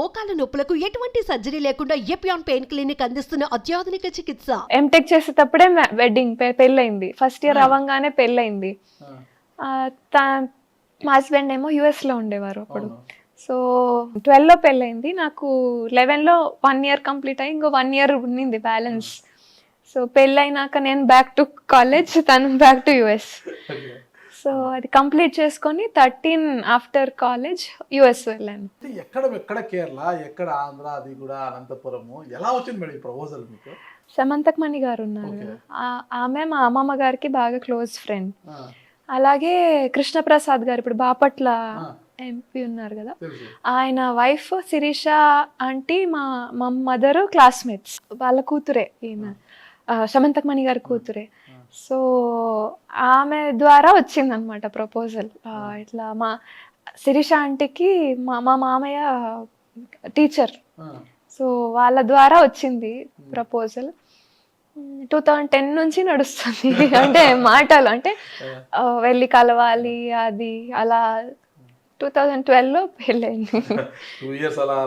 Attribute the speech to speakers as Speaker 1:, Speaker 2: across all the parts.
Speaker 1: మోకాల నొప్పులకు ఎటువంటి సర్జరీ లేకుండా ఎపియాన్ పెయిన్ క్లినిక్ అందిస్తున్న అత్యాధునిక చికిత్స.
Speaker 2: ఎంటెక్ చేసేటప్పుడే వెడ్డింగ్ పెళ్ళయింది. ఫస్ట్ ఇయర్ అవ్వగానే పెళ్ళయింది. మా హస్బెండ్ ఏమో US లో ఉండేవారు అప్పుడు. సో 12లో పెళ్ళయింది. నాకు 11లో 1 year కంప్లీట్ అయ్యి ఇంకో 1 year ఉన్నింది బ్యాలెన్స్. సో పెళ్ళైనాక నేను బ్యాక్ టు కాలేజ్, తను బ్యాక్ టు US. సో అది కంప్లీట్ చేసుకొని 13 ఆఫ్టర్ కాలేజ్ US వెళ్ళాను.
Speaker 3: ఎక్కడ కేరళ, ఎక్కడ ఆంధ్ర, అది కూడా అనంతపురము, ఎలా వచ్చింది మేడం ఈ ప్రపోజల్ మీకు?
Speaker 2: సమంతకమణి గారు ఉన్నారు, ఆమె మా అమ్మమ్మ గారికి బాగా క్లోజ్ ఫ్రెండ్. అలాగే కృష్ణప్రసాద్ గారు ఇప్పుడు బాపట్ల MP ఉన్నారు కదా, ఆయన వైఫ్ శిరీష ఆంటీ మా మదర్ క్లాస్మేట్స్, వాళ్ళ కూతురే ఈయన, సమంతకమణి గారి కూతురే. సో ఆమె ద్వారా వచ్చింది అనమాట ప్రపోజల్. ఇట్లా మా శిరీష ఆంటీకి మా మామయ్య టీచర్, సో వాళ్ళ ద్వారా వచ్చింది ప్రపోజల్. 2010 నుంచి నడుస్తుంది. అంటే మాటలు అంటే వెళ్ళి కలవాలి అది అలా. 2012లో పెళ్ళైంది.
Speaker 3: 2 years అలా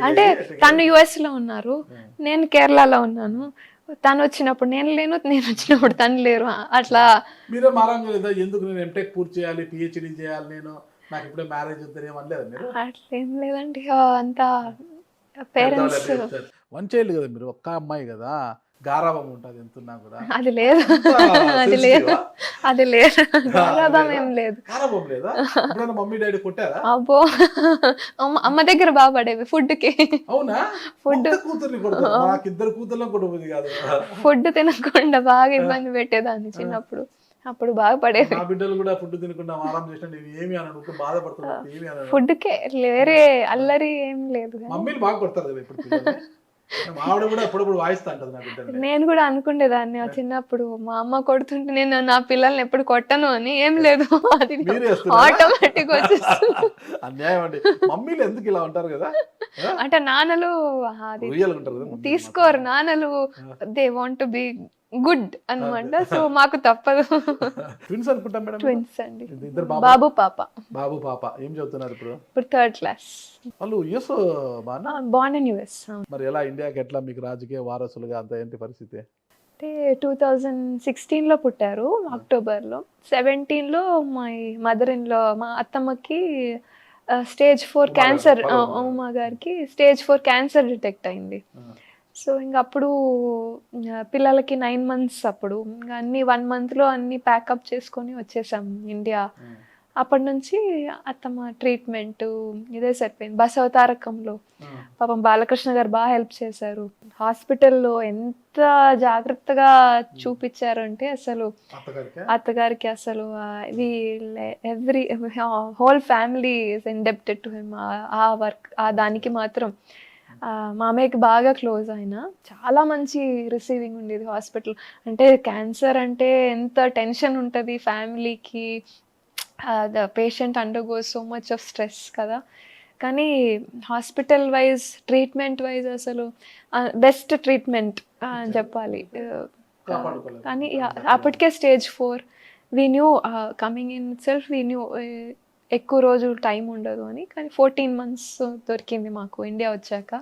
Speaker 2: అంటే తను US లో ఉన్నారు, నేను కేరళలో ఉన్నాను. తను వచ్చినప్పుడు నేను లేను, నేను వచ్చినప్పుడు తను లేరు. అట్లా
Speaker 3: మీరే మారాం లేదా? ఎందుకు నేను ఎంటెక్ పూర్తి చేయాలి, PhD చేయాలి, నేను నాకు ఇప్పుడే మ్యారేజ్ వద్దనేమనలేదా మీరు?
Speaker 2: అట్లేం లేదండి. అంతా పేరెంట్స్
Speaker 3: వన్ చైల్డ్ కదా మీరు, ఒక్క అమ్మాయి కదా, గారాబం ఉంటుంది ఎంతున్నా కూడా.
Speaker 2: అది లేదు, అది లేదు, అది లేదు, గారాబం ఏం లేదు.
Speaker 3: గారాబం లేదా? ఎప్పుడైనా మమ్మీ డాడీ కొట్టారా?
Speaker 2: అబ్బో, అమ్మ దగ్గర బాగా పడేవి ఫుడ్ కి.
Speaker 3: అవునా?
Speaker 2: ఫుడ్
Speaker 3: కూతుర్ని కొడతారు, నాకు 2 కూతుర్లను కొట్టబోదు కాదు.
Speaker 2: ఫుడ్ తినకుండా బాగా ఇబ్బంది పెట్టేదాన్ని చిన్నప్పుడు, అప్పుడు బాగా పడేది.
Speaker 3: నా బిడ్డలు కూడా ఫుడ్ తినకుండా ఆరాం చేసిన ఏమి అని అనుకో బాధపడుతున్నారు. ఏమి అని
Speaker 2: ఫుడ్ కే, వేరే అల్లరి ఏం లేదు.
Speaker 3: మమ్మీని బాగా కొడతారు కదా ఇప్పుడు. ఆవిడ కూడా ఎప్పుడప్పుడు వాయిస్తా అంటది నా బిడ్డని.
Speaker 2: నేను కూడా అనుకునేదాన్ని చిన్నప్పుడు, మా అమ్మ కొడుతుంటే నేను నా పిల్లల్ని ఎప్పుడు కొట్టను అని. ఏం లేదు, అది ఆటోమేటిక్ వచ్చేస్తుంది.
Speaker 3: అన్యాయం అండి, మమ్మీలు ఎందుకు ఇలా ఉంటారు కదా.
Speaker 2: అంటే నాన్నలు అది తీసుకోరు, నాన్నలు they want to be good అన్నమాట. సో మాకు తప్పదు.
Speaker 3: ట్విన్స్ అనుకుంటా మేడం?
Speaker 2: ట్విన్స్ అండి, బాబు పాప.
Speaker 3: బాబు పాప ఏం చదువుతున్నారు ఇప్పుడు?
Speaker 2: ఇప్పుడు 3rd class.
Speaker 3: వాళ్ళు US
Speaker 2: born in US.
Speaker 3: మరి ఎలా ఇండియాకి ఎట్లా మీకు రాజకీయ వారసులుగా అంత ఏంటి పరిస్థితి?
Speaker 2: అంటే 2016లో పుట్టారు అక్టోబర్లో. 17లో మా మా అత్తమ్మకి stage 4 క్యాన్సర్, అమ్మ గారికి stage 4 క్యాన్సర్ డిటెక్ట్ అయింది. సో ఇంకా అప్పుడు పిల్లలకి 9 months, అప్పుడు ఇంకా అన్ని 1 monthలో అన్ని ప్యాకప్ చేసుకొని వచ్చేసాం ఇండియా. అప్పటి నుంచి అత్తమ్మ ట్రీట్మెంట్ ఇదే సరిపోయింది. బసవతారకంలో పాపం బాలకృష్ణ గారు బాగా హెల్ప్ చేశారు. హాస్పిటల్లో ఎంత జాగ్రత్తగా చూపించారంటే అసలు అత్తగారికి అసలు every whole family is indebted to him. ఆ వర్క్ దానికి మాత్రం మామయ్యకి బాగా క్లోజ్. ఆయన చాలా మంచి రిసీవింగ్ ఉండేది హాస్పిటల్. అంటే క్యాన్సర్ అంటే ఎంత టెన్షన్ ఉంటుంది ఫ్యామిలీకి, the patient undergoes so much of stress కదా. కానీ హాస్పిటల్ వైజ్, ట్రీట్మెంట్ వైజ్ అసలు బెస్ట్ ట్రీట్మెంట్ అని చెప్పాలి. కానీ అప్పటికే stage 4 we knew coming in self, we knew ఎక్కువ రోజులు టైం ఉండదు అని. కానీ 14 months దొరికింది మాకు ఇండియా వచ్చాక.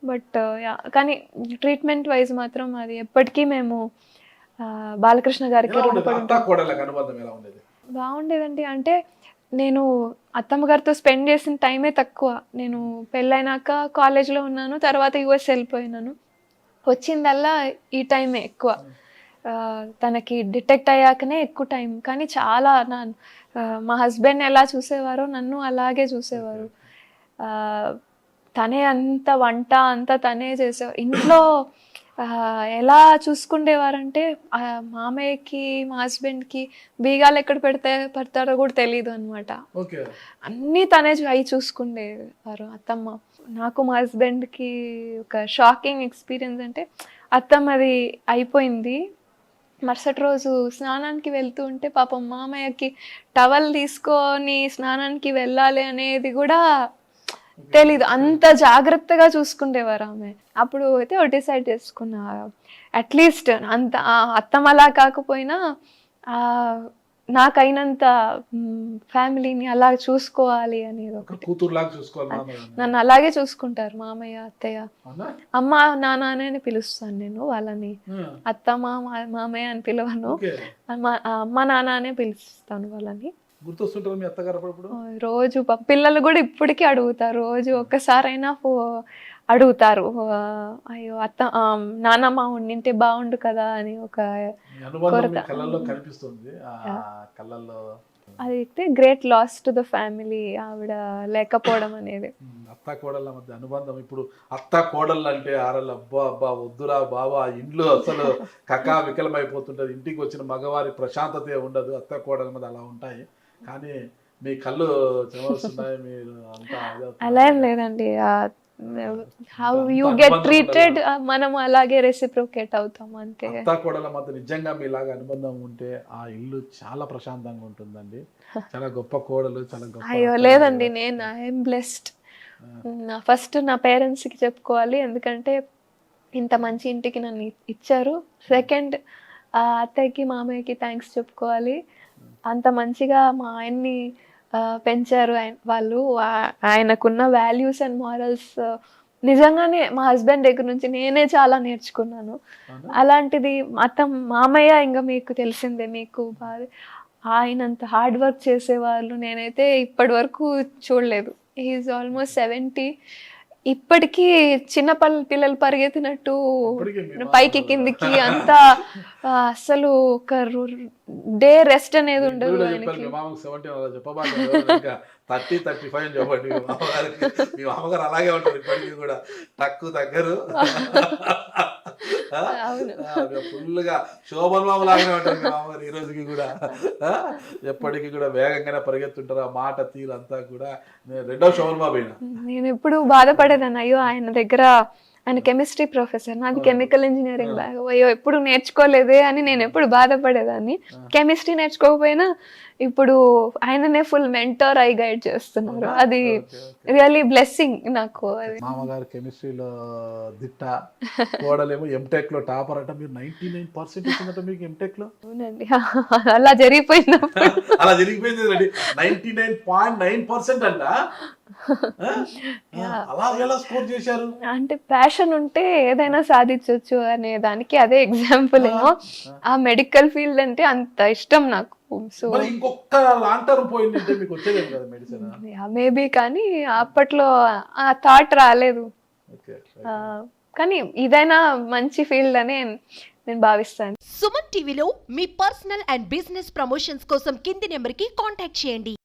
Speaker 2: బట్ కానీ ట్రీట్మెంట్ వైజ్ మాత్రం అది ఎప్పటికీ మేము బాలకృష్ణ గారికి బాగుండేదండి. అంటే నేను అత్తమ్మ గారితో స్పెండ్ చేసిన టైమే తక్కువ. నేను పెళ్ళైనాక కాలేజ్లో ఉన్నాను, తర్వాత US వెళ్ళిపోయినాను. వచ్చిందల్లా ఈ టైమే ఎక్కువ. తనకి డిటెక్ట్ అయ్యాకనే ఎక్కువ టైం. కానీ చాలా మా హస్బెండ్ ఎలా చూసేవారో నన్ను అలాగే చూసేవారు. తనే అంత వంట అంతా తనే చేసేవారు. ఇంట్లో ఎలా చూసుకుండేవారంటే మామయ్యకి, మా హస్బెండ్కి బీగాలు ఎక్కడ పడతారో కూడా తెలియదు అనమాట. అన్నీ తనే అవి చూసుకుండేవారు అత్తమ్మ. నాకు మా హస్బెండ్కి ఒక షాకింగ్ ఎక్స్పీరియన్స్ అంటే, అత్తమ్మది అయిపోయింది, మరుసటి రోజు స్నానానికి వెళ్తూ ఉంటే పాపం మామయ్యకి టవల్ తీసుకొని స్నానానికి వెళ్ళాలి అనేది కూడా తెలీదు. అంత జాగ్రత్తగా చూసుకుండేవారు ఆమె. అప్పుడు అయితే డిసైడ్ చేసుకున్నా, అట్లీస్ట్ అంత అత్తమ్మలా కాకపోయినా నాకైనంత ఫ్యామిలీని అలా చూసుకోవాలి అనేది
Speaker 3: ఒక
Speaker 2: ఒకటి.
Speaker 3: కూతురులాగా చూసుకోవాలి నాన్నగారిని.
Speaker 2: నన్ను అలాగే చూసుకుంటారు మామయ్య అత్తయ్య.
Speaker 3: అవునా?
Speaker 2: అమ్మ నాన్న పిలుస్తాను నేను వాళ్ళని.
Speaker 3: ఆ,
Speaker 2: అత్త మామయ్య అని పిలవను.
Speaker 3: ఓకే.
Speaker 2: అమ్మ నాన్న అనే పిలుస్తాను వాళ్ళని.
Speaker 3: గుర్తొస్తుంటారు మీ అత్తగారు అప్పుడప్పుడు?
Speaker 2: రోజు పిల్లలు కూడా ఇప్పటికీ అడుగుతారు, రోజు ఒక్కసారైనా అడుగుతారు, అయ్యో అత్త నానమ్మ ఉండింటే బాగుండు కదా అని ఒక
Speaker 3: మీ అనుబంధం మీ
Speaker 2: కొరత.
Speaker 3: కళ్ళల్లో కనిపిస్తుంది. ఆ కళ్ళల్లో
Speaker 2: అయితే great loss to the family ఆవిడ లేకపోవడం అనేది.
Speaker 3: అత్త కోడళ్ళ మధ్య అనుబంధం. ఇప్పుడు అత్త కోడళ్ళు అంటే ఆరలు అబ్బా అబ్బా వద్దురా బాబా, ఇండ్లు అసలు కకా వికలమైపోతుంటది. ఇంటికి వచ్చిన మగవారి ప్రశాంతత ఉండదు. అత్త కోడళ్ళ మధ్య అలా ఉంటాయి. కానీ మీ కళ్ళు చెమరుస్తున్నాయి, మీరు అంతా
Speaker 2: అలా ఏం లేదండి. హౌ యూ గెట్ ట్రీటెడ్ మనం అలాగే రెసిప్రోకేట్ అవుతాం అంతే.
Speaker 3: అత్త కోడళ్ళ మధ్య నిజంగా మీలాగా అనుబంధం ఉంటే ఆ ఇల్లు చాలా ప్రశాంతంగా ఉంటుందండి. చాలా గొప్ప కోడలు, చాలా గొప్ప
Speaker 2: అయ్యో
Speaker 3: అత్త.
Speaker 2: లేదండి, నేను ఐఎమ్ బ్లెస్డ్. ఫస్ట్ నా పేరెంట్స్కి చెప్పుకోవాలి, ఎందుకంటే ఇంత మంచి ఇంటికి నన్ను ఇచ్చారు. సెకండ్ అత్తయ్యకి మామయ్యకి థ్యాంక్స్ చెప్పుకోవాలి. అంత మంచిగా మా ఆయన్ని పెంచారు వాళ్ళు. ఆయనకున్న వాల్యూస్ అండ్ మారల్స్ నిజంగానే మా హస్బెండ్ దగ్గర నుంచి నేనే చాలా నేర్చుకున్నాను.
Speaker 3: అవునా?
Speaker 2: అలాంటిది మామయ్య ఇంకా మీకు తెలిసిందే, మీకు బాగా ఆయనంత హార్డ్ వర్క్ చేసేవాళ్ళు నేనైతే ఇప్పటి వరకు చూడలేదు. Is almost 70. ఇప్పటికీ చిన్న పిల్లలు పరిగెత్తినట్టు
Speaker 3: ఇప్పటికీ మీ
Speaker 2: పైకి కిందికి అంతా అసలు ఒక డే రెస్ట్ అనేది ఉండదు
Speaker 3: మీరు చెప్పారు
Speaker 2: ఆయనకి.
Speaker 3: మీ మామకు 70 అలా చెప్పబాకండి. ఇంకా 30-35 చెప్పండి మీ మామగారికి. మీ మామగారు అలాగే ఉంటారు ఇప్పటికీ కూడా, తక్కువ తగ్గరు.
Speaker 2: అవును.
Speaker 3: ఫుల్గా శోభన్ మామ లాగానే ఉంటారు మీ మామగారు ఈ రోజుకి కూడా. ఎప్పటికీ కూడా వేగంగానే పరిగెత్తుంటారు. ఆ మాట తీరు అంతా కూడా. నేను రెండో శోభన్ బాబు అయినా.
Speaker 2: నేను ఎప్పుడు బాధపడేదాన్ని, అయ్యో ఆయన దగ్గర, ఆయన కెమిస్ట్రీ ప్రొఫెసర్, నాది కెమికల్ ఇంజనీరింగ్ బ్యాగ్, అయ్యో ఎప్పుడు నేర్చుకోలేదే అని నేను ఎప్పుడు బాధపడేదాన్ని. కెమిస్ట్రీ నేర్చుకోకపోయినా ఇప్పుడు ఆయననే ఫుల్ మెంటర్ అయి గైడ్ చేస్తున్నారు. అది రియల్లీ బ్లెస్సింగ్ నాకు. అది
Speaker 3: మామగారు కెమిస్ట్రీలో దిట్ట, కోడలేమో ఎంటెక్ లో టాపర్ అట. మీరు 99% వచ్చిందట మీకు ఎంటెక్ లో.
Speaker 2: అవునండి, అలా జరిగిపోయినప్పుడు
Speaker 3: అలా జరిగిపోయింది రండి. 99.9% అంట. అలా ఎలా స్కోర్ చేశారు?
Speaker 2: అంటే ప్యాషన్ ఉంటే ఏదైనా సాధించవచ్చు అనే దానికి అదే ఎగ్జాంపుల్ ఏమో. ఆ మెడికల్ ఫీల్డ్ అంటే అంత ఇష్టం నాకు. సో
Speaker 3: మరి ఇంకొక లాంగ్ టర్మ్ పోయిందంటే మీకు వచ్చేదేం కదా మెడిసిన్?
Speaker 2: మేబీ, కానీ అప్పట్లో ఆ థాట్ రాలేదు.
Speaker 3: ఓకే.
Speaker 1: కానీ ఇదైనా మంచి ఫీల్డ్ అనే నేను భావిస్తాను.
Speaker 2: సుమన్ టీవీలో మీ పర్సనల్ అండ్ బిజినెస్ ప్రమోషన్స్ కోసం కింది నెంబర్కి కాంటాక్ట్ చేయండి.